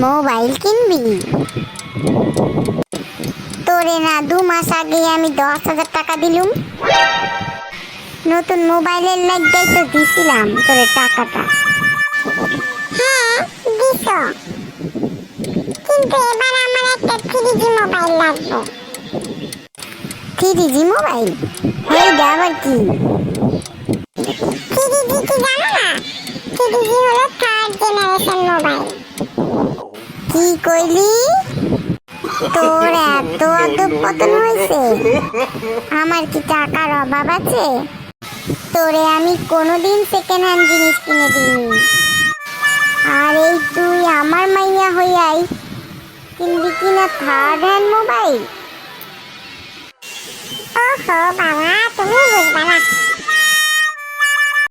Mobile কিনবি? তোরে না 2 মাস আগে আমি 10,000 টাকা দিলুম। নতুন মোবাইলের লাগতেই তো দিছিলাম তোরে টাকাটা। হ্যাঁ দিছ, কিন্তু এবার আমার একটা 3G মোবাইল লাগবে। 3G mobile? এইটা আবার কি? 3G কি জানো না? 3G হলো থার্ড জেনারেশন মোবাইল। কি কইলি? তোর এত অধঃপতন হয়েছে? আমার কি টাকার অভাব আছে? তোরে আমি কোনোদিন সেকেন্ড হ্যান্ড জিনিস কিনে দিইনি, আর এই তুই আমার মাইয়া হইয়াই কিনবি কিনা থার্ড হ্যান্ড মোবাইল? ওহো বাবা, তুমি বুঝবা না।